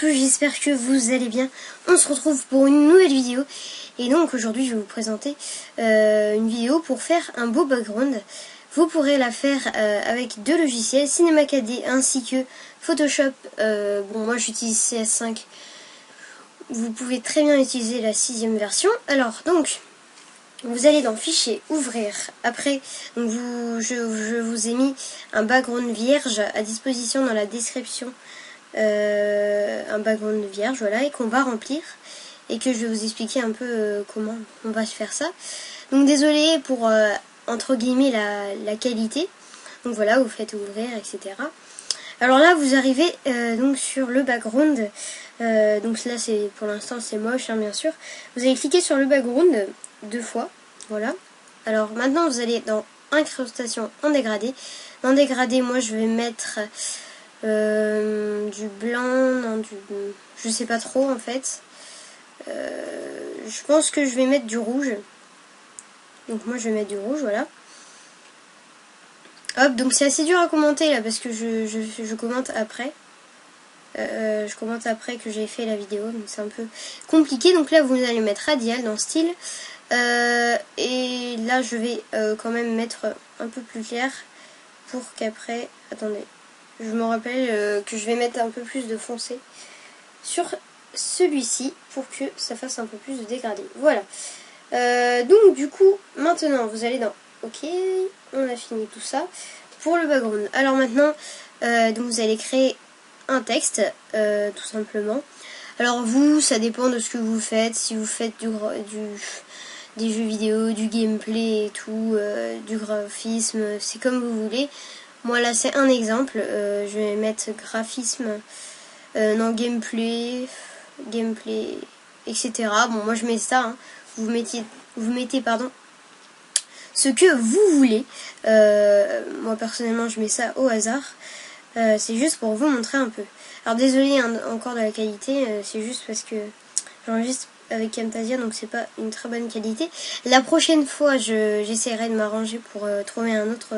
tous, j'espère que vous allez bien. On se retrouve pour une nouvelle vidéo. Et donc aujourd'hui je vais vous présenter une vidéo pour faire un beau background. Vous pourrez la faire avec deux logiciels, Cinema 4D ainsi que Photoshop. Bon, moi j'utilise CS5. Vous pouvez très bien utiliser la 6e version. Alors donc, vous allez dans Fichier, Ouvrir. Après, donc je vous ai mis un background vierge à disposition dans la description. Un background vierge, voilà, et qu'on va remplir. Et que je vais vous expliquer un peu comment on va faire ça. Donc désolé pour, entre guillemets, la qualité. Donc voilà, vous faites ouvrir, etc. Alors là, vous arrivez donc sur le background. Donc là, c'est pour l'instant, c'est moche, hein, bien sûr. Vous allez cliquer sur le background 2 fois. Voilà. Alors maintenant, vous allez dans Incrustation en dégradé. En dégradé, moi, je vais mettre du blanc, non, je sais pas trop en fait. Je pense que je vais mettre du rouge. Donc moi, je vais mettre du rouge, voilà. Hop, donc c'est assez dur à commenter là parce que je commente après. Je commente après que j'ai fait la vidéo, donc c'est un peu compliqué. Donc là vous allez mettre radial dans style. Et là je vais quand même mettre un peu plus clair pour qu'après, attendez, je me rappelle que je vais mettre un peu plus de foncé sur celui-ci pour que ça fasse un peu plus de dégradé. Voilà. Donc du coup maintenant vous allez dans OK, on a fini tout ça pour le background. Alors maintenant donc vous allez créer un texte tout simplement. Alors vous, ça dépend de ce que vous faites. Si vous faites des jeux vidéo, du gameplay et tout, du graphisme, c'est comme vous voulez. Moi là c'est un exemple, je vais mettre graphisme, non, gameplay, etc. Bon, moi je mets ça, hein. Vous mettez pardon, ce que vous voulez. Moi personnellement je mets ça au hasard. C'est juste pour vous montrer un peu. Alors désolé hein, encore de la qualité, c'est juste parce que j'enregistre avec Camtasia, donc c'est pas une très bonne qualité. La prochaine fois j'essaierai de m'arranger pour trouver un autre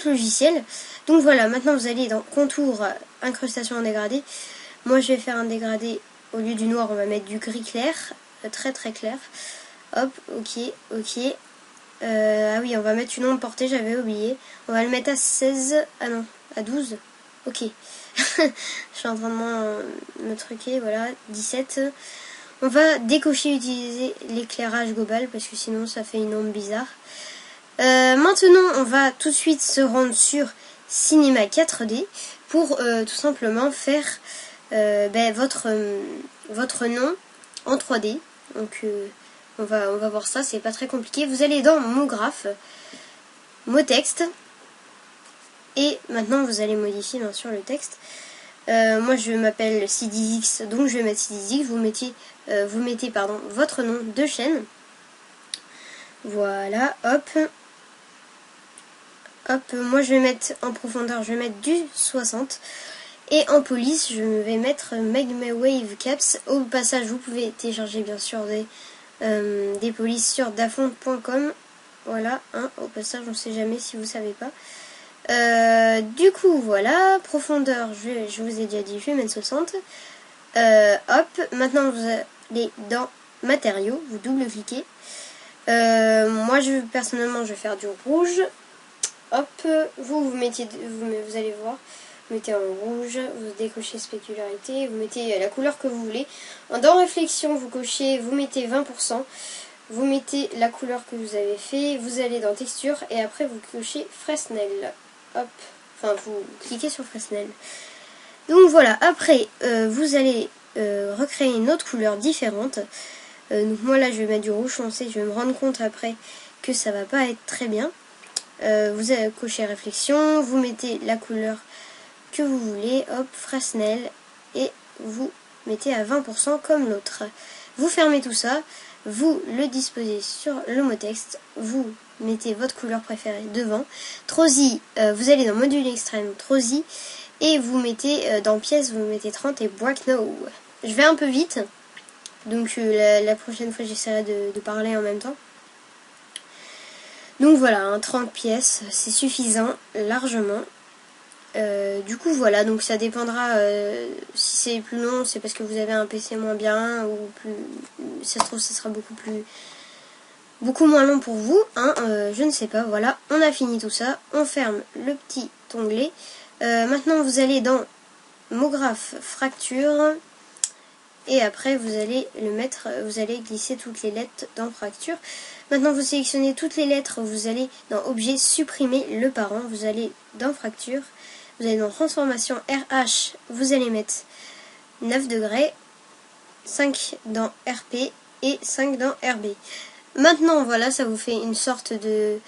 logiciel. Donc voilà, maintenant vous allez dans Contour, Incrustation en dégradé. Moi je vais faire un dégradé, au lieu du noir on va mettre du gris clair, très très clair. Hop, ok. Ah oui, on va mettre une ombre portée, j'avais oublié. On va le mettre à 16, ah non, à 12. Ok. Je suis en train de me truquer, voilà, 17. On va décocher utiliser l'éclairage global parce que sinon ça fait une ombre bizarre. Maintenant, on va tout de suite se rendre sur Cinema 4D pour tout simplement faire votre nom en 3D. Donc on va voir ça, c'est pas très compliqué. Vous allez dans Mot graphe, Mot texte. Et maintenant vous allez modifier bien sûr le texte. Moi je m'appelle CDX, donc je vais mettre CDX. Vous mettez votre nom de chaîne. Voilà, hop. Hop, moi je vais mettre en profondeur, je vais mettre du 60. Et en police, je vais mettre Magma Wave Caps. Au passage, vous pouvez télécharger bien sûr des polices sur dafont.com. Voilà, hein, au passage, on ne sait jamais si vous savez pas. Du coup, voilà, profondeur, je vous ai déjà dit, je vais mettre 60. Hop, maintenant vous allez dans matériaux, vous double-cliquez. Moi, personnellement, je vais faire du rouge. Hop, vous allez voir, vous mettez en rouge, vous décochez spécularité, vous mettez la couleur que vous voulez. Dans réflexion, vous mettez 20%. Vous mettez la couleur que vous avez fait, vous allez dans texture et après vous cochez Fresnel. Hop, enfin vous cliquez sur Fresnel. Donc voilà, après vous allez recréer une autre couleur différente. Donc moi là je vais mettre du rouge foncé, je vais me rendre compte après que ça va pas être très bien. Vous allez cocher réflexion, vous mettez la couleur que vous voulez, hop, Fresnel, et vous mettez à 20% comme l'autre. Vous fermez tout ça. Vous le disposez sur le mot texte, vous mettez votre couleur préférée devant. Trosi, vous allez dans module extrême, Trosi, et vous mettez dans pièces, vous mettez 30 et Break Now. Je vais un peu vite, donc la prochaine fois j'essaierai de parler en même temps. Donc voilà, 30 pièces, c'est suffisant, largement. Du coup voilà, donc ça dépendra. Si c'est plus long, c'est parce que vous avez un PC moins bien, ou plus, ça se trouve ça sera beaucoup moins long pour vous, hein, je ne sais pas. Voilà, on a fini tout ça, on ferme le petit onglet. Maintenant vous allez dans Mograph Fracture, et après vous allez le mettre, vous allez glisser toutes les lettres dans Fracture. Maintenant vous sélectionnez toutes les lettres, vous allez dans Objet, supprimer le parent, vous allez dans Fracture, vous allez dans Transformation RH, vous allez mettre 9 degrés, 5 dans RP et 5 dans RB. Maintenant voilà, ça vous fait une sorte de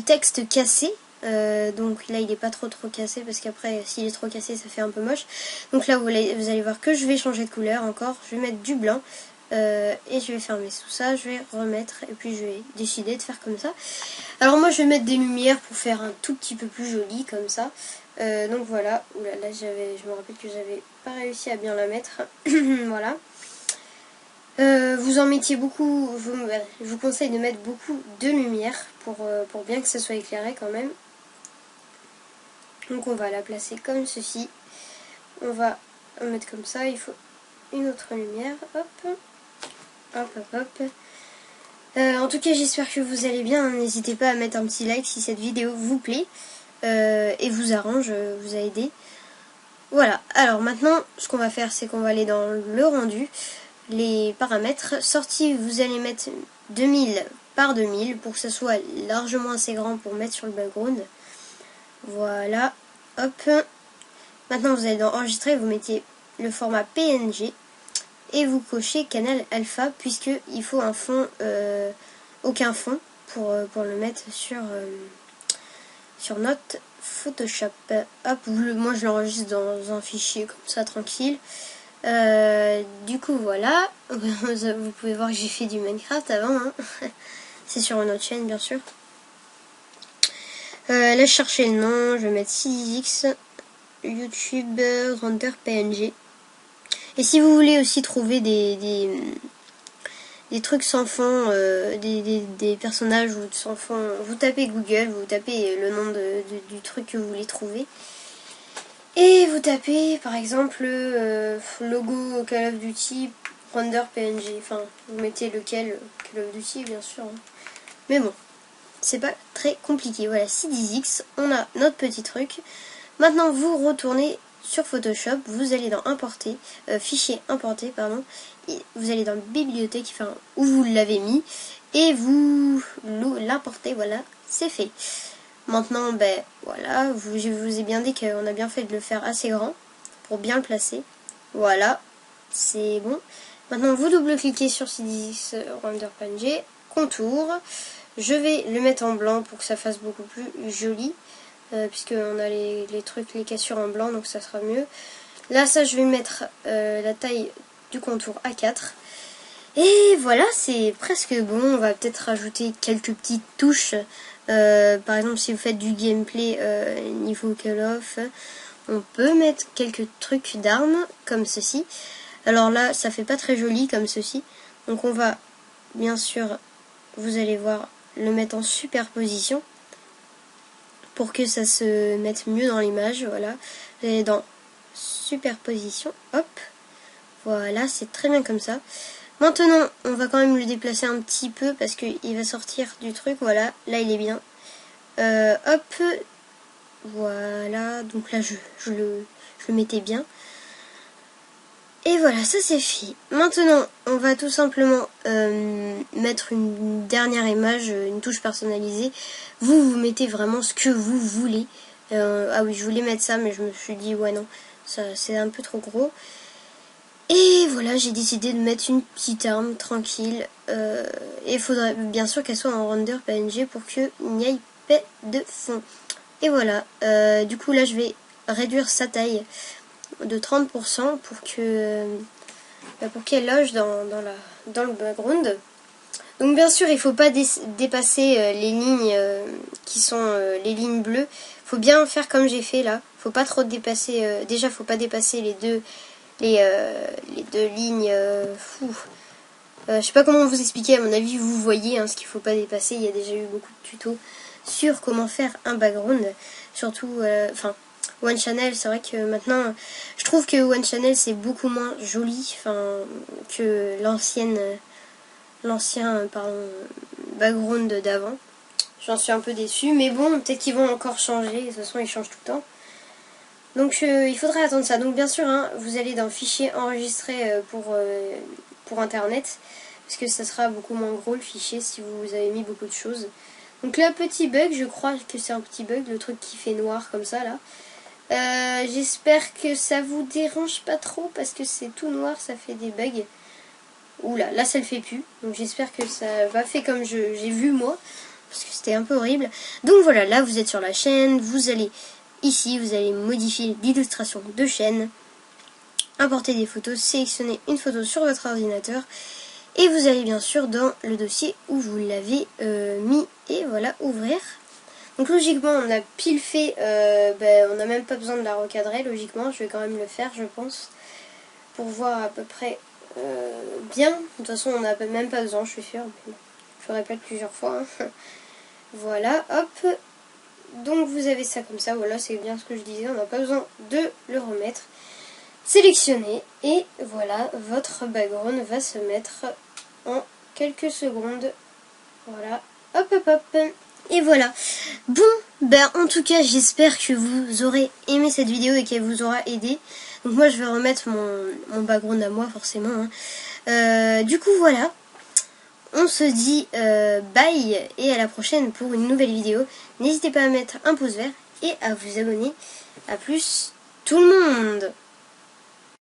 texte cassé. Donc là il n'est pas trop cassé, parce qu'après s'il est trop cassé ça fait un peu moche. Donc là vous allez voir que je vais changer de couleur encore, je vais mettre du blanc, et je vais fermer tout ça, je vais remettre, et puis je vais décider de faire comme ça. Alors moi je vais mettre des lumières pour faire un tout petit peu plus joli comme ça. Donc voilà, oula, là je me rappelle que j'avais pas réussi à bien la mettre. Voilà. Vous en mettiez beaucoup, je vous conseille de mettre beaucoup de lumière pour bien que ça soit éclairé quand même. Donc on va la placer comme ceci. On va en mettre comme ça, il faut une autre lumière. Hop, hop, hop, hop. En tout cas j'espère que vous allez bien. N'hésitez pas à mettre un petit like si cette vidéo vous plaît et vous arrange, vous a aidé. Voilà, alors maintenant ce qu'on va faire, c'est qu'on va aller dans le rendu. Les paramètres, sortie, vous allez mettre 2000 par 2000 pour que ça soit largement assez grand pour mettre sur le background. Voilà, hop. Maintenant vous allez dans enregistrer, vous mettez le format PNG et vous cochez canal alpha, puisque il faut un fond, aucun fond pour le mettre sur notre Photoshop. Hop, moi je l'enregistre dans un fichier comme ça tranquille. Du coup voilà, vous pouvez voir que j'ai fait du Minecraft avant, hein. C'est sur une autre chaîne bien sûr. Là je cherchais le nom, je vais mettre 6x YouTube Render PNG. Et si vous voulez aussi trouver des trucs sans fond, des personnages sans fond, vous tapez Google, vous tapez le nom du truc que vous voulez trouver. Et vous tapez par exemple logo Call of Duty Render PNG. Enfin, vous mettez lequel, Call of Duty bien sûr. Hein. Mais bon, c'est pas très compliqué. Voilà, 610X, on a notre petit truc. Maintenant, vous retournez sur Photoshop, vous allez dans Importer, Fichier importé, pardon. Et vous allez dans Bibliothèque, enfin, où vous l'avez mis. Et vous l'importez, voilà, c'est fait. Maintenant, ben voilà, je vous ai bien dit qu'on a bien fait de le faire assez grand pour bien le placer. Voilà, c'est bon. Maintenant, vous double-cliquez sur C10 Render PNG, contour. Je vais le mettre en blanc pour que ça fasse beaucoup plus joli, puisqu'on a les trucs, les cassures en blanc, donc ça sera mieux. Là, ça, je vais mettre la taille du contour à 4. Et voilà, c'est presque bon. On va peut-être rajouter quelques petites touches. Par exemple, si vous faites du gameplay niveau Call of, on peut mettre quelques trucs d'armes comme ceci. Alors là, ça fait pas très joli comme ceci. Donc on va, bien sûr, vous allez voir, le mettre en superposition pour que ça se mette mieux dans l'image. Voilà, vous allez dans superposition, hop, voilà, c'est très bien comme ça. Maintenant, on va quand même le déplacer un petit peu parce qu'il va sortir du truc. Voilà, là il est bien. Hop, voilà, donc là je le mettais bien. Et voilà, ça c'est fait. Maintenant, on va tout simplement mettre une dernière image, une touche personnalisée. Vous mettez vraiment ce que vous voulez. Ah oui, je voulais mettre ça, mais je me suis dit, ouais non, ça c'est un peu trop gros. Et voilà, j'ai décidé de mettre une petite arme tranquille. Et il faudrait bien sûr qu'elle soit en render PNG pour qu'il n'y ait pas de fond. Et voilà, du coup là je vais réduire sa taille de 30% pour qu'elle loge dans le background. Donc bien sûr il ne faut pas dépasser les lignes qui sont les lignes bleues. Il faut bien faire comme j'ai fait là. Il ne faut pas trop dépasser. Déjà il ne faut pas dépasser les deux lignes. Je sais pas comment vous expliquer, à mon avis vous voyez hein, ce qu'il ne faut pas dépasser. Il y a déjà eu beaucoup de tutos sur comment faire un background. Surtout, enfin One Channel, c'est vrai que maintenant, je trouve que One Channel c'est beaucoup moins joli, que l'ancien background d'avant. J'en suis un peu déçue, mais bon, peut-être qu'ils vont encore changer. De toute façon, ils changent tout le temps. Donc, il faudra attendre ça. Donc, bien sûr, hein, vous allez dans fichier enregistré pour Internet, parce que ça sera beaucoup moins gros le fichier si vous avez mis beaucoup de choses. Donc là, petit bug, je crois que c'est un petit bug, le truc qui fait noir comme ça là. J'espère que ça vous dérange pas trop parce que c'est tout noir, ça fait des bugs. Oula, là ça le fait plus. Donc j'espère que ça va faire comme j'ai vu moi, parce que c'était un peu horrible. Donc voilà, là vous êtes sur la chaîne, vous allez ici, vous allez modifier l'illustration de chaîne, importer des photos, sélectionner une photo sur votre ordinateur. Et vous allez bien sûr dans le dossier où vous l'avez mis et voilà, ouvrir. Donc logiquement on a pile fait, on n'a même pas besoin de la recadrer logiquement, je vais quand même le faire je pense, pour voir à peu près bien. De toute façon on n'a même pas besoin, je suis sûre, je le répète plusieurs fois. Hein. Voilà, hop, donc vous avez ça comme ça, voilà c'est bien ce que je disais, on n'a pas besoin de le remettre. Sélectionnez et voilà, votre background va se mettre en quelques secondes. Voilà, hop hop hop. Et voilà. Bon, en tout cas, j'espère que vous aurez aimé cette vidéo et qu'elle vous aura aidé. Donc moi, je vais remettre mon background à moi, forcément. Hein. Du coup, voilà. On se dit bye et à la prochaine pour une nouvelle vidéo. N'hésitez pas à mettre un pouce vert et à vous abonner. A plus, tout le monde!